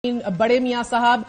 बड़े मियां साहब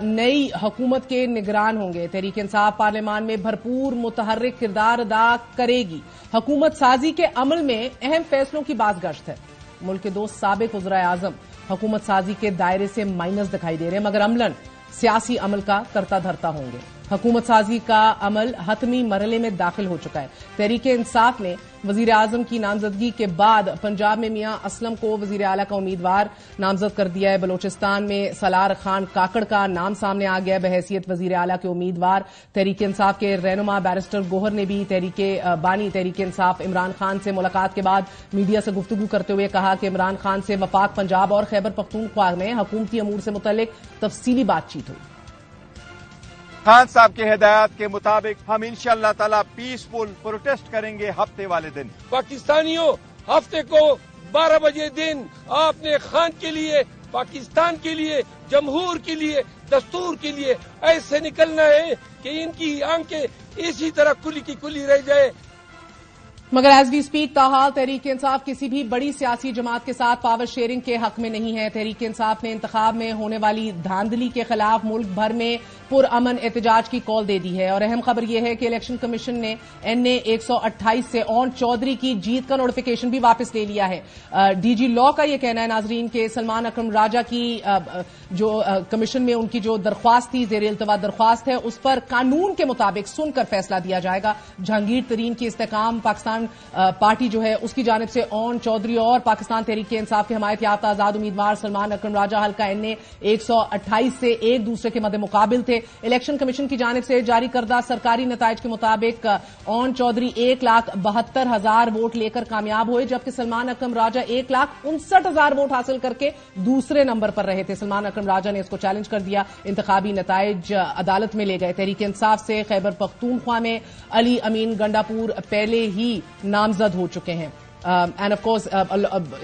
नई हुकूमत के निगरान होंगे। तहरीक इंसाफ पार्लियामान में भरपूर मुतहर्रिक किरदार अदा करेगी। हुकूमत साजी के अमल में अहम फैसलों की बाज़गश्त है। मुल्क के 2 साबिक वज़राए आज़म हुकूमत साजी के दायरे से माइनस दिखाई दे रहे हैं, मगर अमलन सियासी अमल का करता धरता होंगे। हुकूमत साजी का अमल हतमी मरहले में दाखिल हो चुका है। तहरीक इंसाफ ने वजीर आजम की नामजदगी के बाद पंजाब में मियां असलम को वजीर आला का उम्मीदवार नामजद कर दिया है। बलोचिस्तान में सलार खान काकड़ का नाम सामने आ गया बहैसियत वजीर आला के उम्मीदवार। तहरीक इंसाफ के रहनुमा बैरिस्टर गोहर ने भी तहरीक इंसाफ इमरान खान से मुलाकात के बाद मीडिया से गुफ्तगू करते हुए कहा कि इमरान खान से वफाक पंजाब और खैबर पख्तूनख्वा में हुकूमती अमूर से मुतल्लिक तफसीली बातचीत हुई। खान साहब के हिदायत के मुताबिक हम इंशाअल्लाह ताला पीसफुल प्रोटेस्ट करेंगे हफ्ते वाले दिन। पाकिस्तानियों, हफ्ते को 12 बजे दिन आपने खान के लिए, पाकिस्तान के लिए, जमहूर के लिए, दस्तूर के लिए ऐसे निकलना है कि इनकी आंखें इसी तरह खुली की खुली रह जाए। मगर as we speak ताहाल Tehreek Insaf किसी भी बड़ी सियासी जमात के साथ पावर शेयरिंग के हक में नहीं है। तहरीक इंसाफ ने इंतखाब में होने वाली धांधली के खिलाफ मुल्क भर में पुरअमन एहतजाज की कॉल दे दी है। और अहम खबर यह है कि इलेक्शन कमीशन ने NA 128 से ओन चौधरी की जीत का नोटिफिकेशन भी वापस ले लिया है। DG लॉ का यह कहना है नाजरीन के सलमान अकरम राजा की जो कमीशन में उनकी जो दरख्वास्त थी, ज़ेर इल्तवा दरख्वास्त है, उस पर कानून के मुताबिक सुनकर फैसला दिया जाएगा। जहांगीर तरीन की इस्तेकाम पाकिस्तान पार्टी जो है उसकी जानिब से ओन चौधरी और पाकिस्तान तहरीक इंसाफ के हमायत याफ्ता आजाद उम्मीदवार सलमान अकरम राजा हल्का NA 128 से एक दूसरे के मद्दे मुकाबिल थे। इलेक्शन कमीशन की जानिब से जारी करदा सरकारी नताइज के मुताबिक ओन चौधरी 1,72,000 वोट लेकर कामयाब हुए, जबकि सलमान अकरम राजा 1,59,000 वोट हासिल करके दूसरे नंबर पर रहे थे। सलमान अकरम राजा ने इसको चैलेंज कर दिया, इंतखाबी नताइज अदालत में ले गए। तहरीक इंसाफ से खैबर पख्तूनख्वा में अली अमीन गंडापुर पहले ही नामजद हो चुके हैं। एंड ऑफ कोर्स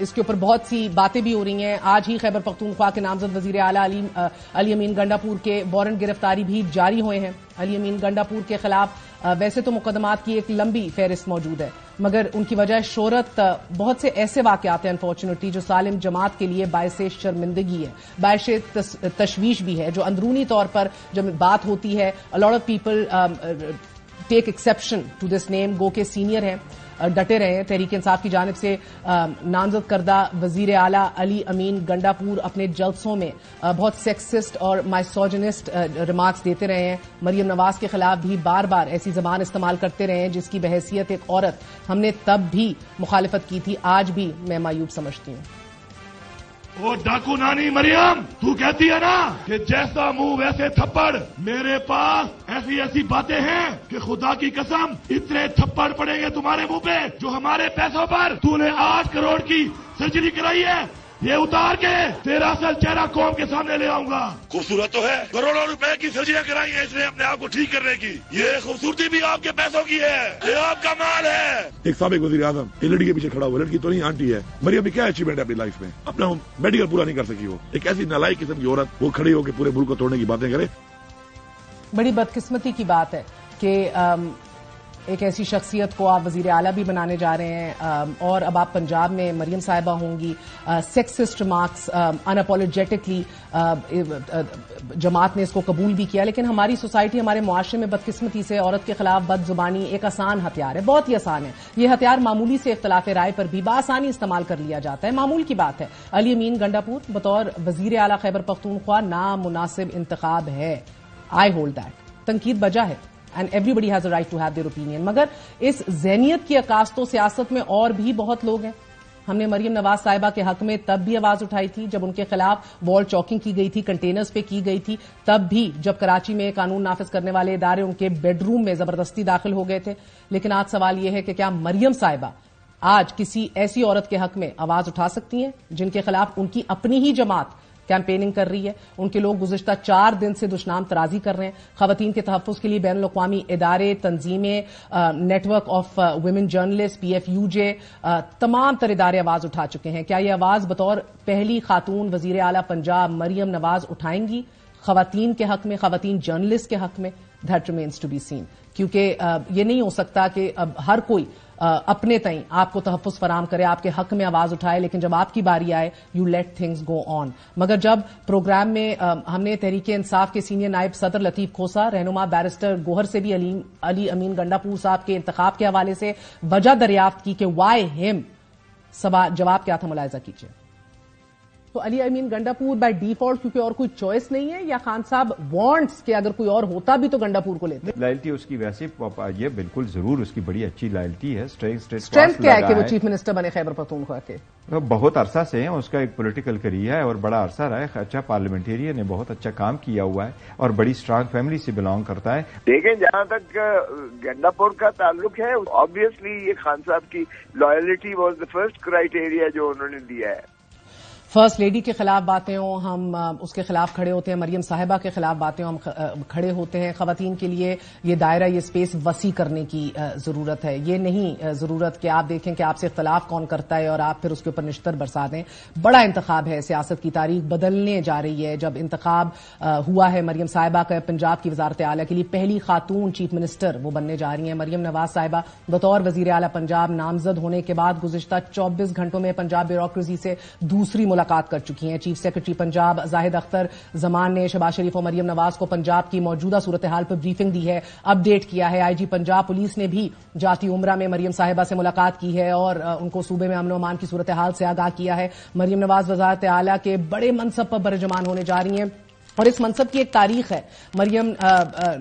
इसके ऊपर बहुत सी बातें भी हो रही हैं। आज ही खैबर पख्तूनख्वा के नामजद वजीर आला अली अमीन गंडापुर के वारंट गिरफ्तारी भी जारी हुए हैं। अली अमीन गंडापुर के खिलाफ वैसे तो मुकदमात की एक लंबी फहरिस्त मौजूद है, मगर उनकी वजह शोहरत बहुत से ऐसे वाकयात हैं अनफॉर्चुनेटली जो सालिम जमात के लिए बायसे शर्मिंदगी है, बायसे तशवीश भी है। जो अंदरूनी तौर पर जब बात होती है, a lot of people take exception to this name, गो के सीनियर हैं, डटे रहे हैं। तहरीक इंसाफ की जानिब से नामजद करदा वजीर आला अली अमीन गंडापुर अपने जलसों में बहुत सेक्सिस्ट और माइसोजिनिस्ट रिमार्क्स देते रहे हैं। मरियम नवाज के खिलाफ भी बार बार ऐसी जबान इस्तेमाल करते रहे हैं जिसकी बहैसियत एक औरत हमने तब भी मुखालिफत की थी, आज भी मैं मायूब समझती हूं। वो डाकू नानी मरियम, तू कहती है ना कि जैसा मुंह वैसे थप्पड़। मेरे पास ऐसी ऐसी बातें हैं कि खुदा की कसम इतने थप्पड़ पड़ेंगे तुम्हारे मुंह पे जो हमारे पैसों पर तूने 8 करोड़ की सर्जरी कराई है, ये उतार के तेरा असल चेहरा कौम के सामने ले आऊंगा। खूबसूरत तो है, करोड़ों रुपए की सर्जरियां कराई है इसने अपने आप को ठीक करने की। ये खूबसूरती भी आपके पैसों की है, ये आपका माल है। एक साबिक वजीर आजम ये लड़की के पीछे खड़ा हुआ, लड़की तो नहीं आंटी है। मरियम की क्या अचीवमेंट है अपनी लाइफ में, अपना मेडिकल पूरा नहीं कर सकी। वो एक ऐसी नालायक किस्म की औरत, वो खड़ी होकर पूरे मुल्क को तोड़ने की बातें करे। बड़ी बदकिस्मती की बात है कि एक ऐसी शख्सियत को आप वजीर आला भी बनाने जा रहे हैं और अब आप पंजाब में मरियम साहिबा होंगी। सेक्सिस्ट रिमार्क्स अनअपोलोजेटिकली जमात ने इसको कबूल भी किया, लेकिन हमारी सोसाइटी, हमारे मुआशरे में बदकिस्मती से औरत के खिलाफ बदजुबानी एक आसान हथियार है, बहुत ही आसान है। यह हथियार मामूली से इख्तलाफ राय पर भी बासानी इस्तेमाल कर लिया जाता है, मामूल की बात है। अली अमीन गंडापुर बतौर वजीर आला खैबर पख्तूनख्वा नामुनासिब इंतखाब है, आई होल्ड दैट। तनकीद बजा है and everybody has a right to have their opinion, मगर इस ज़हनियत की अक्कास तो सियासत में और भी बहुत लोग हैं। हमने मरियम नवाज साहिबा के हक में तब भी आवाज उठाई थी जब उनके खिलाफ वॉल चौकिंग की गई थी, कंटेनर्स पे की गई थी, तब भी जब कराची में कानून नाफिज करने वाले इदारे उनके बेडरूम में जबरदस्ती दाखिल हो गए थे। लेकिन आज सवाल यह है कि क्या मरियम साहिबा आज किसी ऐसी औरत के हक में आवाज उठा सकती हैं जिनके खिलाफ उनकी अपनी ही जमात कैंपेनिंग कर रही है, उनके लोग गुज़िश्ता 4 दिन से दुशनाम तराजी कर रहे हैं। खवातीन के तहफ़्फ़ुज़ के लिए बैनुल अक़वामी इदारे, तंजीमें, network of women journalist, PFUJ, तमाम तर इदारे आवाज उठा चुके हैं। क्या ये आवाज बतौर पहली खातून वजीर आला पंजाब मरियम नवाज उठाएंगी खवातीन के हक में, खवातीन जर्नलिस्ट के हक में? That remains to be seen, क्योंकि ये नहीं हो सकता कि अब हर कोई اپنے تئیں آپ کو تحفظ فراہم کرے, آپ کے حق میں آواز اٹھائے, لیکن جب آپ کی باری آئے یو لیٹ تھنگز گو آن. مگر جب پروگرام میں ہم نے تحریک انصاف کے سینئر نائب صدر لطیف کھوسا, رہنما بیرسٹر گوہر سے بھی علی امین گنڈاپور صاحب کے انتخاب کے حوالے سے وجہ دریافت کی کہ وائی ہم, جواب کیا تھا ملاحظہ کیجیے. تو علی امین گنڈاپور بائی ڈیفالٹ کیونکہ اور کوئی چوائس نہیں ہے, یا خان صاحب وانٹس کہ اگر کوئی اور ہوتا بھی تو گنڈاپور کو لیتے؟ لائلٹی اس کی ویسے یہ بالکل ضرور اس کی بڑی اچھی لائلٹی ہے. اسٹرینتھ کیا ہے کہ وہ چیف منسٹر بنے خیبر پختونخوا کے؟ بہت عرصہ سے ہیں, اس کا ایک پولیٹیکل کریئر ہے اور بڑا عرصہ رہا ہے, اچھا پارلیمنٹیرین ہے, بہت اچھا کام کیا ہوا ہے اور بڑی اسٹرانگ فیملی سے بلانگ کرتا ہے. دیکھیں جہاں تک گنڈاپور کا تعلق ہے, آبویسلی یہ خان صاحب کی loyalty was the first criteria جو انہوں نے دیا ہے. فرسٹ لیڈی کے خلاف باتیں ہوں ہم اس کے خلاف کھڑے ہوتے ہیں, مریم صاحبہ کے خلاف باتیں ہوں ہم کھڑے ہوتے ہیں. خواتین کے لیے یہ دائرہ, یہ اسپیس وسیع کرنے کی ضرورت ہے. یہ نہیں ضرورت کہ آپ دیکھیں کہ آپ سے اختلاف کون کرتا ہے اور آپ پھر اس کے اوپر نشتر برسا دیں. بڑا انتخاب ہے, سیاست کی تاریخ بدلنے جا رہی ہے. جب انتخاب ہوا ہے مریم صاحبہ کا پنجاب کی وزارت اعلیٰ کے لیے, پہلی خاتون چیف منسٹر وہ بننے جا رہی ہیں. مریم نواز صاحبہ بطور وزیر اعلیٰ پنجاب نامزد ہونے کے بعد گزشتہ 24 گھنٹوں میں پنجاب بیوروکریسی سے دوسری ملاقات کر چکی ہیں. چیف سیکرٹری پنجاب زاہد اختر زمان نے شہباز شریف اور مریم نواز کو پنجاب کی موجودہ صورتحال پر بریفنگ دی ہے, اپڈیٹ کیا ہے. آئی جی پنجاب پولیس نے بھی جاتی عمرہ میں مریم صاحبہ سے ملاقات کی ہے اور ان کو صوبے میں امن و امان کی صورتحال سے آگاہ کیا ہے. مریم نواز وزارت اعلیٰ کے بڑے منصب پر برجمان ہونے جا رہی ہیں اور اس منصب کی ایک تاریخ ہے. مریم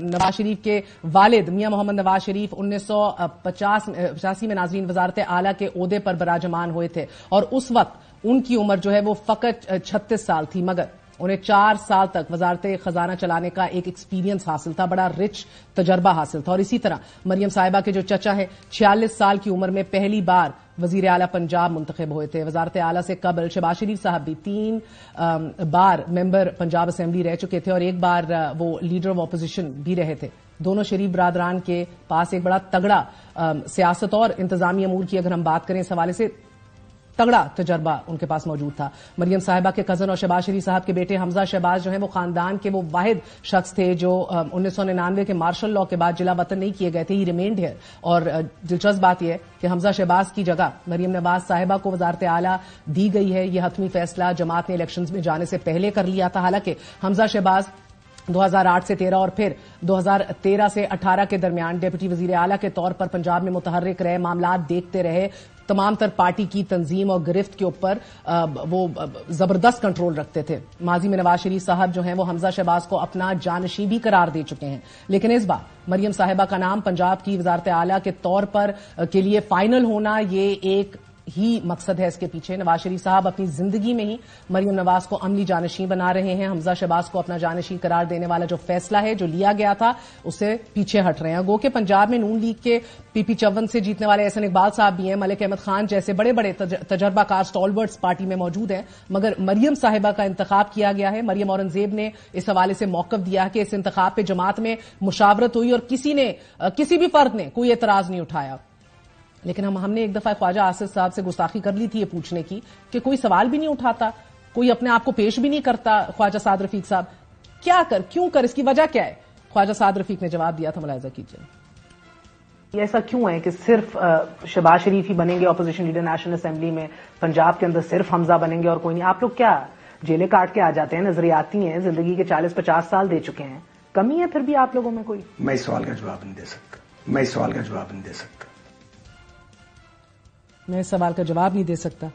نواز شریف کے والد میاں محمد نواز شریف 1985 میں ناظرین وزارت اعلیٰ کے عہدے پر براجمان ہوئے تھے اور اس وقت ان کی عمر جو ہے وہ فقط 36 سال تھی, مگر انہیں 4 سال تک وزارت خزانہ چلانے کا ایک ایکسپیرینس حاصل تھا, بڑا رچ تجربہ حاصل تھا. اور اسی طرح مریم صاحبہ کے جو چچا ہیں 46 سال کی عمر میں پہلی بار وزیر اعلیٰ پنجاب منتخب ہوئے تھے. وزارت اعلیٰ سے قبل شہباز شریف صاحب بھی 3 بار ممبر پنجاب اسمبلی رہ چکے تھے اور ایک بار وہ لیڈر آف اپوزیشن بھی رہے تھے. دونوں شریف برادران کے پاس ایک بڑا تگڑا سیاست اور انتظامی امور کی اگر ہم بات کریں اس حوالے سے تگڑا تجربہ ان کے پاس موجود تھا. مریم صاحبہ کے کزن اور شہباز شریف صاحب کے بیٹے حمزہ شہباز جو ہیں وہ خاندان کے وہ واحد شخص تھے جو 1999 کے مارشل لاء کے بعد جلا وطن نہیں کیے گئے تھے. ہی ریمینڈ ہے. اور دلچسپ بات یہ ہے کہ حمزہ شہباز کی جگہ مریم نواز صاحبہ کو وزارت اعلیٰ دی گئی ہے. یہ حتمی فیصلہ جماعت نے الیکشنز میں جانے سے پہلے کر لیا تھا. حالانکہ حمزہ شہباز 2008 سے 13 اور پھر 2013 سے 18 کے درمیان ڈپٹی وزیر اعلیٰ کے طور پر پنجاب میں متحرک رہے, معاملات دیکھتے رہے. تمام تر پارٹی کی تنظیم اور گرفت کے اوپر وہ زبردست کنٹرول رکھتے تھے. ماضی میں نواز شریف صاحب جو ہیں وہ حمزہ شہباز کو اپنا جانشین بھی قرار دے چکے ہیں, لیکن اس بار مریم صاحبہ کا نام پنجاب کی وزارت اعلیٰ کے طور پر کے لیے فائنل ہونا یہ ایک ہی مقصد ہے اس کے پیچھے. نواز شریف صاحب اپنی زندگی میں ہی مریم نواز کو عملی جانشین بنا رہے ہیں. حمزہ شہباز کو اپنا جانشین قرار دینے والا جو فیصلہ ہے جو لیا گیا تھا اس سے پیچھے ہٹ رہے ہیں. گو کہ پنجاب میں نون لیگ کے پی 54 سے جیتنے والے احسن اقبال صاحب بھی ہیں, ملک احمد خان جیسے بڑے بڑے تجربہ کار اسٹالورٹس پارٹی میں موجود ہیں, مگر مریم صاحبہ کا انتخاب کیا گیا ہے. مریم اورنگزیب نے اس حوالے سے موقف دیا کہ اس انتخاب پہ جماعت میں مشاورت ہوئی اور کسی بھی فرد نے کوئی اعتراض نہیں اٹھایا. لیکن ہم نے ایک دفعہ خواجہ آصف صاحب سے گستاخی کر لی تھی یہ پوچھنے کی کہ کوئی سوال بھی نہیں اٹھاتا, کوئی اپنے آپ کو پیش بھی نہیں کرتا. خواجہ سعد رفیق صاحب کیوں کر اس کی وجہ کیا ہے؟ خواجہ سعد رفیق نے جواب دیا تھا, ملاحظہ کیجیے. ایسا کیوں ہے کہ صرف شہباز شریف ہی بنیں گے اپوزیشن لیڈر نیشنل اسمبلی میں, پنجاب کے اندر صرف حمزہ بنیں گے اور کوئی نہیں؟ آپ لوگ کیا جیلیں کاٹ کے آ جاتے ہیں, نظریاتی ہیں, زندگی کے 40-50 سال دے چکے ہیں, کمی ہے پھر بھی آپ لوگوں میں کوئی؟ میں اس سوال کا جواب نہیں دے سکتا. میں اس سوال کا جواب نہیں دے سکتا.